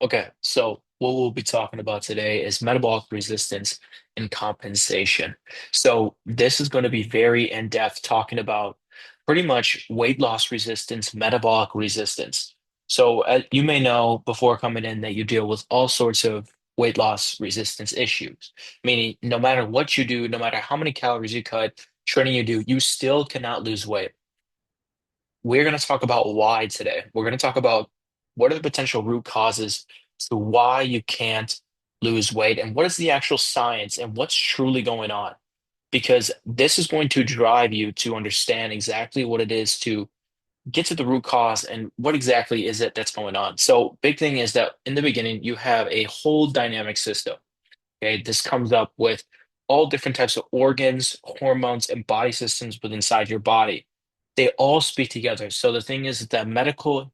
Okay, so what we'll be talking about today is metabolic resistance and compensation. So this is going to be very in-depth talking about pretty much weight loss resistance, metabolic resistance. So you may know before coming in that you deal with all sorts of weight loss resistance issues, meaning no matter what you do, no matter how many calories you cut, training you do, you still cannot lose weight. We're going to talk about why today. We're going to talk about what are the potential root causes to why you can't lose weight and what is the actual science and what's truly going on. Because this is going to drive you to understand exactly what it is to get to the root cause and what exactly is it that's going on. So, big thing is that in the beginning, you have a whole dynamic system. Okay, this comes up with all different types of organs, hormones, and body systems within inside your body. They all speak together. So the thing is that medical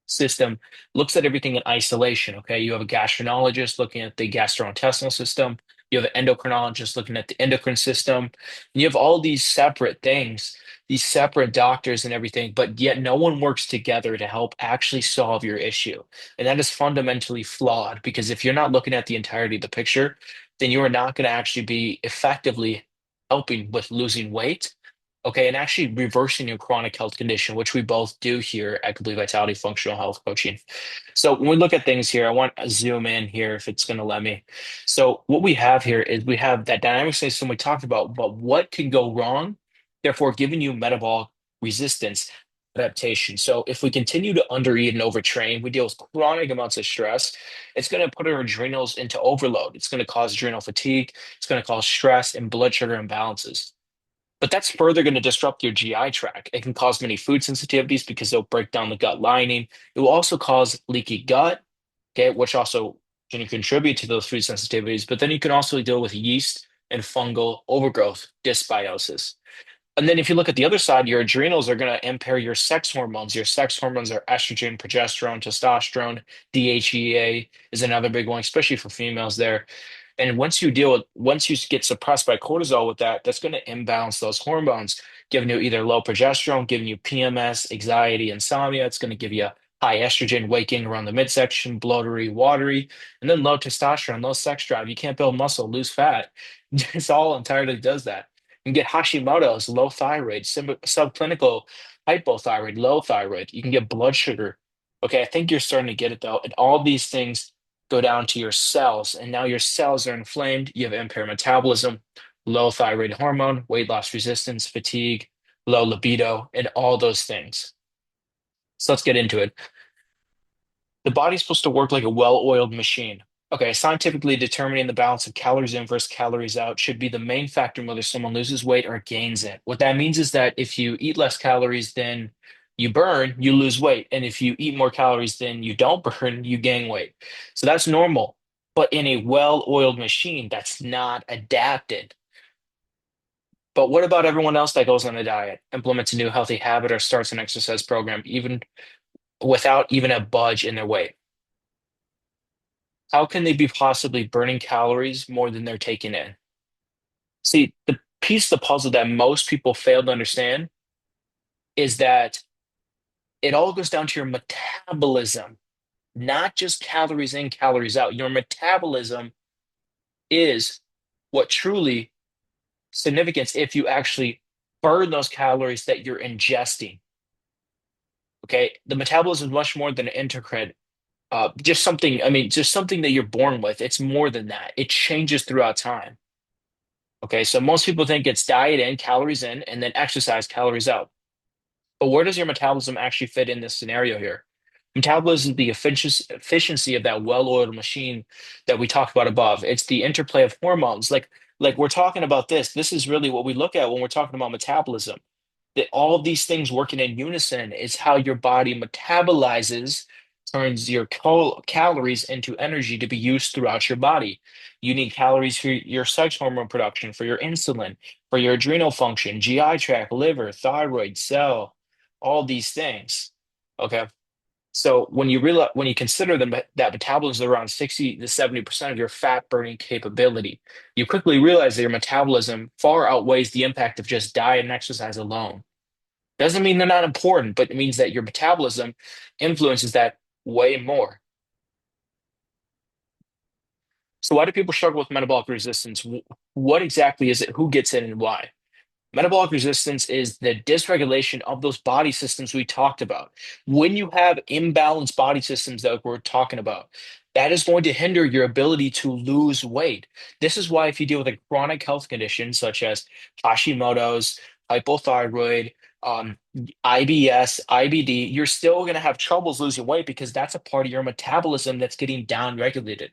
system looks at everything in isolation. Okay, you have a gastroenterologist looking at the gastrointestinal system. You have an endocrinologist looking at the endocrine system. And you have all these separate things, these separate doctors and everything, but yet no one works together to help actually solve your issue. And that is fundamentally flawed because if you're not looking at the entirety of the picture, then you are not going to actually be effectively helping with losing weight. Okay, and actually reversing your chronic health condition, which we both do here at Complete Vitality Functional Health Coaching. So when we look at things here, I want to zoom in here if it's going to let me. So what we have here is we have that dynamic system we talked about, but what can go wrong, therefore giving you metabolic resistance adaptation. So if we continue to undereat and overtrain, we deal with chronic amounts of stress. It's going to put our adrenals into overload. It's going to cause adrenal fatigue. It's going to cause stress and blood sugar imbalances. But that's further going to disrupt your GI tract. It can cause many food sensitivities because it'll break down the gut lining. It will also cause leaky gut, okay, which also can contribute to those food sensitivities. But then you can also deal with yeast and fungal overgrowth, dysbiosis. And then if you look at the other side, your adrenals are going to impair your sex hormones. Your sex hormones are estrogen, progesterone, testosterone, DHEA is another big one, especially for females there. And once you get suppressed by cortisol with that, that's going to imbalance those hormones, giving you either low progesterone, giving you PMS, anxiety, insomnia. It's going to give you high estrogen, waking around the midsection, bloatery, watery, and then low testosterone, low sex drive. You can't build muscle, lose fat. It's all entirely does that. You can get Hashimoto's, low thyroid, subclinical hypothyroid, low thyroid. You can get blood sugar. Okay, I think you're starting to get it though. And all these things go down to your cells, and now your cells are inflamed. You have impaired metabolism, low thyroid hormone, weight loss resistance, fatigue, low libido, and all those things. So let's get into it. The body's supposed to work like a well-oiled machine. Okay, scientifically determining the balance of calories in versus calories out should be the main factor in whether someone loses weight or gains it. What that means is that if you eat less calories than you burn, you lose weight. And if you eat more calories than you don't burn, you gain weight. So that's normal. But in a well-oiled machine, that's not adapted. But what about everyone else that goes on a diet, implements a new healthy habit, or starts an exercise program, even without even a budge in their weight? How can they be possibly burning calories more than they're taking in? See, the piece of the puzzle that most people fail to understand is that it all goes down to your metabolism, not just calories in, calories out. Your metabolism is what truly significance if you actually burn those calories that you're ingesting. Okay, the metabolism is much more than an endocrine. Just something, I mean, just something that you're born with. It's more than that. It changes throughout time. Okay, so most people think it's diet in, calories in, and then exercise, calories out. But where does your metabolism actually fit in this scenario here? Metabolism is the efficiency of that well-oiled machine that we talked about above. It's the interplay of hormones. Like we're talking about this. This is really what we look at when we're talking about metabolism. That all of these things working in unison is how your body metabolizes, turns your calories into energy to be used throughout your body. You need calories for your sex hormone production, for your insulin, for your adrenal function, GI tract, liver, thyroid, cell, all these things. Okay. So when you consider them that metabolism is around 60 to 70% of your fat burning capability, you quickly realize that your metabolism far outweighs the impact of just diet and exercise alone. Doesn't mean they're not important, but it means that your metabolism influences that way more. So why do people struggle with metabolic resistance? What exactly is it? Who gets it and why? Metabolic resistance is the dysregulation of those body systems we talked about. When you have imbalanced body systems that we're talking about, that is going to hinder your ability to lose weight. This is why if you deal with a chronic health condition such as Hashimoto's, hypothyroid, IBS, IBD, you're still going to have troubles losing weight because that's a part of your metabolism that's getting down-regulated.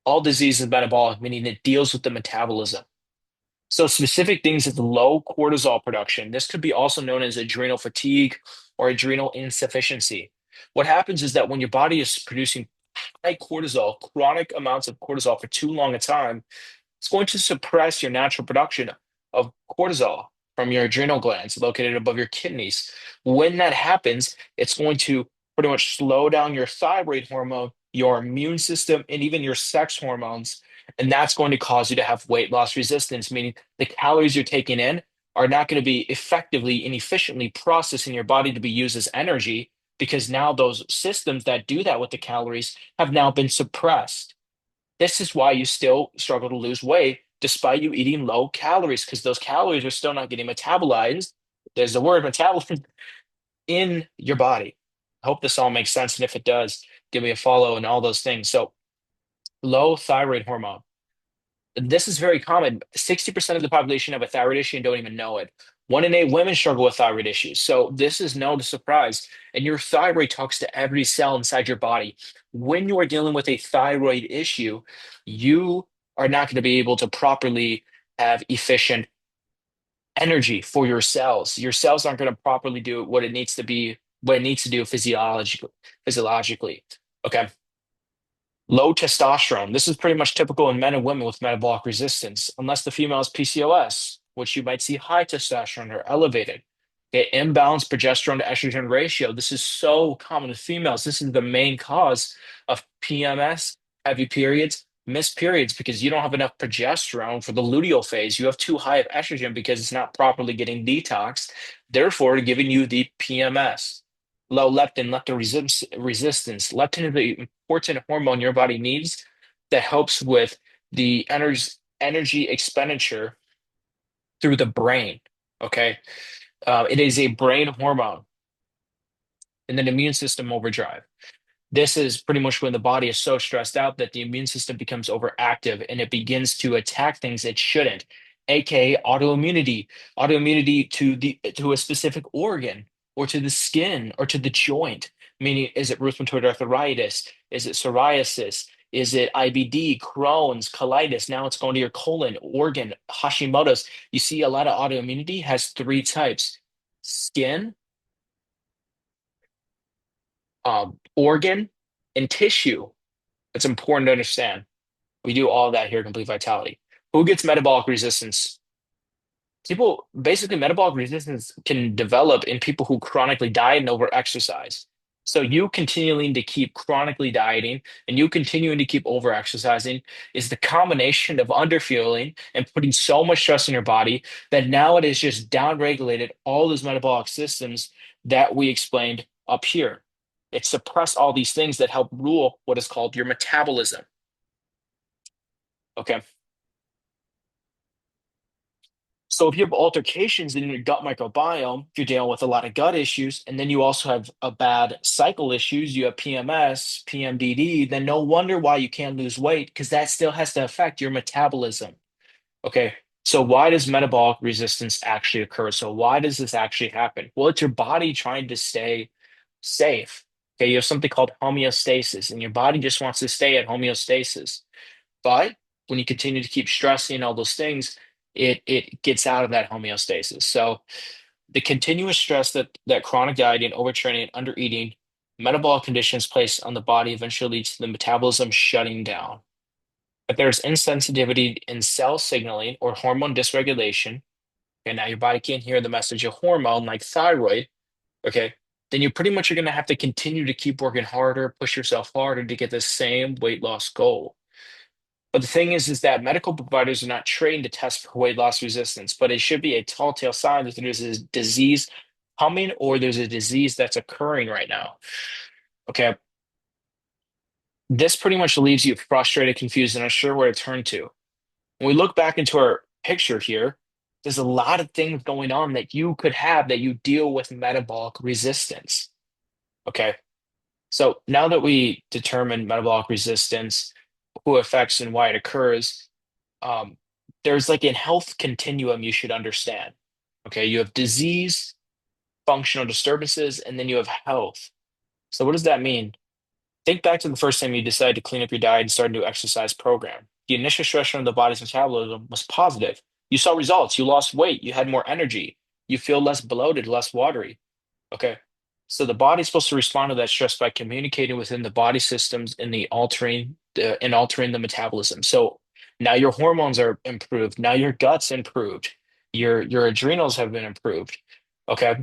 All disease is metabolic, meaning it deals with the metabolism. So specific things is low cortisol production. This could be also known as adrenal fatigue or adrenal insufficiency. What happens is that when your body is producing high cortisol, chronic amounts of cortisol for too long a time, it's going to suppress your natural production of cortisol from your adrenal glands located above your kidneys. When that happens, it's going to pretty much slow down your thyroid hormone, your immune system, and even your sex hormones. And that's going to cause you to have weight loss resistance, meaning the calories you're taking in are not going to be effectively and efficiently processed in your body to be used as energy because now those systems that do that with the calories have now been suppressed. This is why you still struggle to lose weight despite you eating low calories, because those calories are still not getting metabolized. There's the word metabolism in your body. I hope this all makes sense. And if it does, give me a follow and all those things. So, low thyroid hormone. This is very common. 60% of the population have a thyroid issue and don't even know it. 1 in 8 women struggle with thyroid issues. So this is no surprise. And your thyroid talks to every cell inside your body. When you are dealing with a thyroid issue, you are not going to be able to properly have efficient energy for your cells. Your cells aren't going to properly do what it needs to be, what it needs to do physiologically. Okay. Low testosterone. This is pretty much typical in men and women with metabolic resistance, unless the female is PCOS, which you might see high testosterone or elevated. Okay, imbalanced progesterone to estrogen ratio. This is so common with females. This is the main cause of PMS, heavy periods, missed periods, because you don't have enough progesterone for the luteal phase. You have too high of estrogen because it's not properly getting detoxed, therefore giving you the PMS. Low leptin, resistance. Leptin is the important hormone your body needs that helps with the energy expenditure through the brain. Okay. It is a brain hormone and then immune system overdrive. This is pretty much when the body is so stressed out that the immune system becomes overactive and it begins to attack things it shouldn't, aka autoimmunity, autoimmunity to a specific organ or to the skin or to the joint. Meaning, is it rheumatoid arthritis? Is it psoriasis? Is it IBD, Crohn's, colitis? Now it's going to your colon, organ, Hashimoto's. You see, a lot of autoimmunity has three types: skin, organ, and tissue. It's important to understand. We do all of that here at Complete Vitality. Who gets metabolic resistance? People, basically, metabolic resistance can develop in people who chronically diet and overexercise. So you continuing to keep chronically dieting and you continuing to keep overexercising is the combination of underfueling and putting so much stress in your body that now it is just downregulated all those metabolic systems that we explained up here. It suppressed all these things that help rule what is called your metabolism. Okay. So if you have altercations in your gut microbiome, if you're dealing with a lot of gut issues, and then you also have a bad cycle issues, you have PMS, PMDD, then no wonder why you can't lose weight because that still has to affect your metabolism. Okay. So why does metabolic resistance actually occur? So why does this actually happen? Well, it's your body trying to stay safe. Okay, you have something called homeostasis, and your body just wants to stay at homeostasis. But when you continue to keep stressing all those things, it gets out of that homeostasis. So the continuous stress that chronic dieting, overtraining, and undereating, metabolic conditions placed on the body eventually leads to the metabolism shutting down. If there's insensitivity in cell signaling or hormone dysregulation, and now your body can't hear the message of hormone like thyroid, okay, then you pretty much are going to have to continue to keep working harder, push yourself harder to get the same weight loss goal. But the thing is that medical providers are not trained to test for weight loss resistance, but it should be a telltale sign that there's a disease coming or there's a disease that's occurring right now. Okay. This pretty much leaves you frustrated, confused, and unsure where to turn to. When we look back into our picture here, there's a lot of things going on that you could have that you deal with metabolic resistance. Okay. So now that we determine metabolic resistance, who affects and why it occurs, um, there's like a health continuum you should understand. Okay. You have disease, functional disturbances, and then you have health. So what does that mean? Think back to the first time you decided to clean up your diet and start a new exercise program. The initial stressor on the body's metabolism was positive. You saw results. You lost weight. You had more energy. You feel less bloated, less watery. Okay. So the body's supposed to respond to that stress by communicating within the body systems in altering the metabolism. So now your hormones are improved. Now your gut's improved. Your adrenals have been improved. Okay.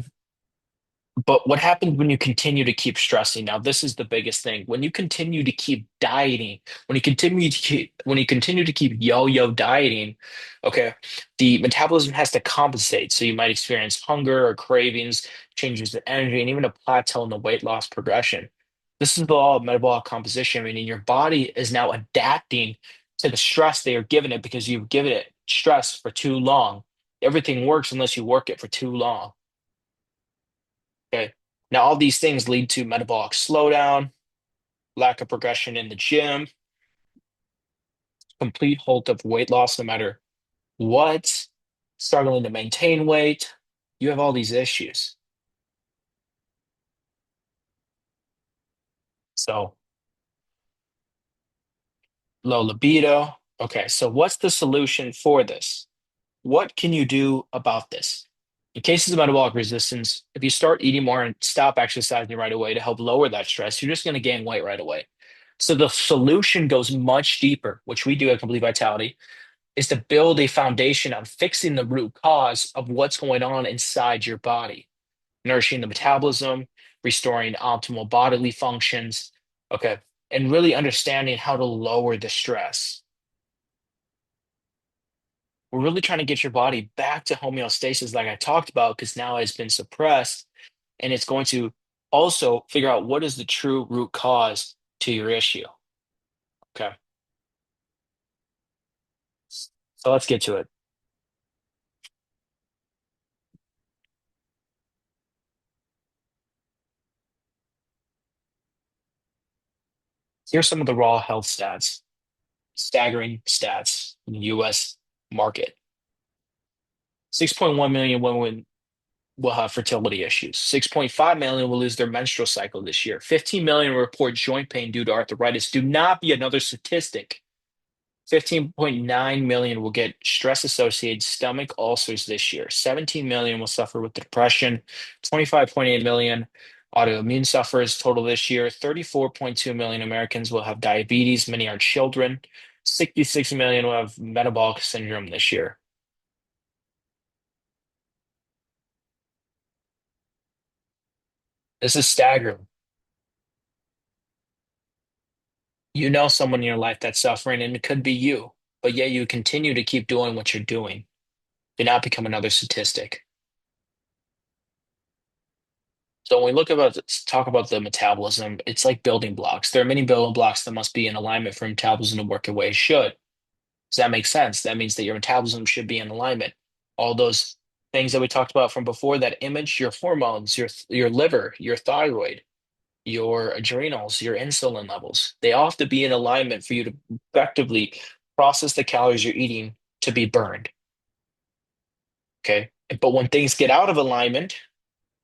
But what happens when you continue to keep stressing? Now, this is the biggest thing. When you continue to keep dieting, when you continue to keep yo-yo dieting, okay, the metabolism has to compensate. So you might experience hunger or cravings, changes in energy, and even a plateau in the weight loss progression. This is the law of metabolic composition, meaning your body is now adapting to the stress they are giving it because you've given it stress for too long. Everything works unless you work it for too long. Okay. Now, all these things lead to metabolic slowdown, lack of progression in the gym, complete halt of weight loss no matter what, struggling to maintain weight. You have all these issues. So, low libido. Okay. So, what's the solution for this? What can you do about this? In cases of metabolic resistance, if you start eating more and stop exercising right away to help lower that stress, you're just going to gain weight right away. So the solution goes much deeper, which we do at Complete Vitality, is to build a foundation on fixing the root cause of what's going on inside your body, nourishing the metabolism, restoring optimal bodily functions, okay, and really understanding how to lower the stress. We're really trying to get your body back to homeostasis, like I talked about, because now it's been suppressed, and it's going to also figure out what is the true root cause to your issue. Okay, so let's get to it. Here's some of the raw health stats, staggering stats in the US market. 6.1 million women will have fertility issues. 6.5 million will lose their menstrual cycle this year. 15 million report joint pain due to arthritis. Do not be another statistic. 15.9 million will get stress associated stomach ulcers this year. 17 million will suffer with depression. 25.8 million autoimmune sufferers total this year. 34.2 million Americans will have diabetes. Many are children. 66 million will have metabolic syndrome this year. This is staggering. You know someone in your life that's suffering, and it could be you, but yet you continue to keep doing what you're doing. Do not become another statistic. So when we talk about the metabolism, it's like building blocks. There are many building blocks that must be in alignment for metabolism to work the way it should. Does that make sense? That means that your metabolism should be in alignment. All those things that we talked about from before, that image, your hormones, your liver, your thyroid, your adrenals, your insulin levels, they all have to be in alignment for you to effectively process the calories you're eating to be burned. Okay. But when things get out of alignment,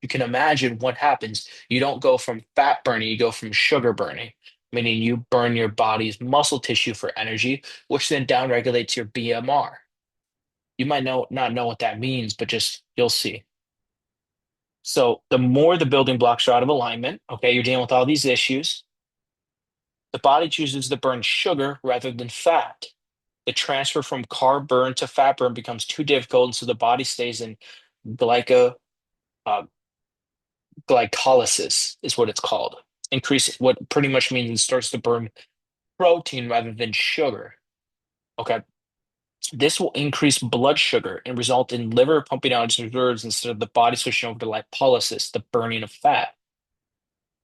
you can imagine what happens. You don't go from fat burning, you go from sugar burning, meaning you burn your body's muscle tissue for energy, which then downregulates your BMR. You might not know what that means, but just you'll see. So the more the building blocks are out of alignment, okay, you're dealing with all these issues. The body chooses to burn sugar rather than fat. The transfer from carb burn to fat burn becomes too difficult, and so the body stays in glyco uh, glycolysis is what it's called. Increase what pretty much means it starts to burn protein rather than sugar. Okay. This will increase blood sugar and result in liver pumping out its reserves instead of the body switching over to lipolysis, the burning of fat.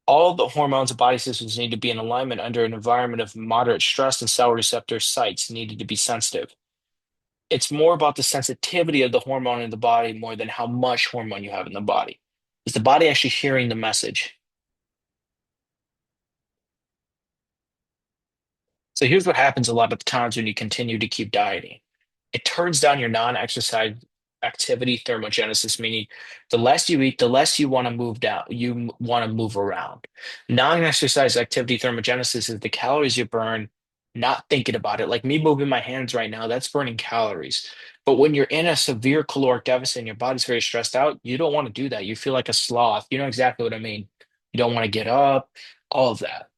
All the hormones and body systems need to be in alignment under an environment of moderate stress, and cell receptor sites needed to be sensitive. It's more about the sensitivity of the hormone in the body more than how much hormone you have in the body. Is the body actually hearing the message? So here's what happens a lot of the times when you continue to keep dieting. It turns down your non-exercise activity thermogenesis, meaning the less you eat, the less you want to move down, want to move around. Non-exercise activity thermogenesis is the calories you burn, not thinking about it. Like me moving my hands right now, that's burning calories. But when you're in a severe caloric deficit and your body's very stressed out, you don't want to do that. You feel like a sloth. You know exactly what I mean. You don't want to get up, all of that.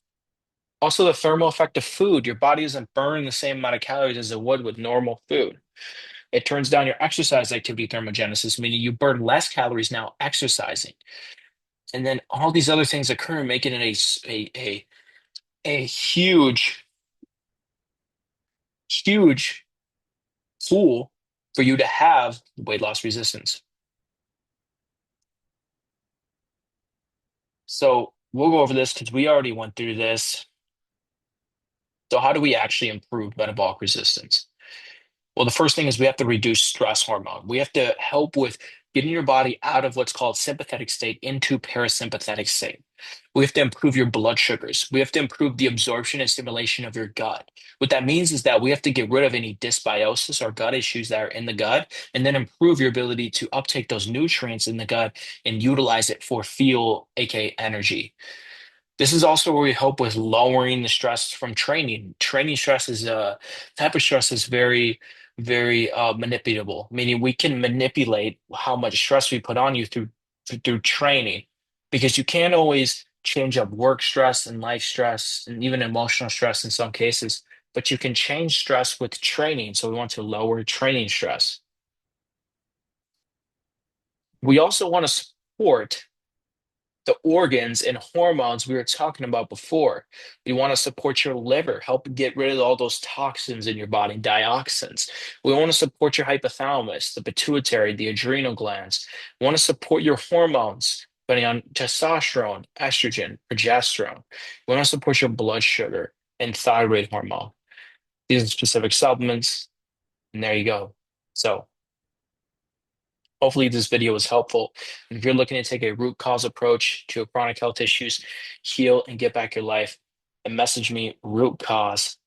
Also, the thermal effect of food. Your body doesn't burn the same amount of calories as it would with normal food. It turns down your exercise activity thermogenesis, meaning you burn less calories now exercising. And then all these other things occur, making it a huge, huge tool for you to have weight loss resistance. So we'll go over this because we already went through this. So how do we actually improve metabolic resistance? Well, the first thing is we have to reduce stress hormone. We have to help with getting your body out of what's called sympathetic state into parasympathetic state. We have to improve your blood sugars. We have to improve the absorption and stimulation of your gut. What that means is that we have to get rid of any dysbiosis or gut issues that are in the gut, and then improve your ability to uptake those nutrients in the gut and utilize it for fuel, aka energy. This is also where we help with lowering the stress from training. Training stress is a type of stress is very manipulable, meaning we can manipulate how much stress we put on you through training, because you can't always change up work stress and life stress and even emotional stress in some cases, but you can change stress with training. So we want to lower training stress. We also want to support the organs and hormones we were talking about before. We want to support your liver, help get rid of all those toxins in your body, dioxins. We want to support your hypothalamus, the pituitary, the adrenal glands. We want to support your hormones, depending on testosterone, estrogen, progesterone. We want to support your blood sugar and thyroid hormone. These are specific supplements, and there you go. So, hopefully, this video was helpful. And if you're looking to take a root cause approach to chronic health issues, heal and get back your life, and message me root cause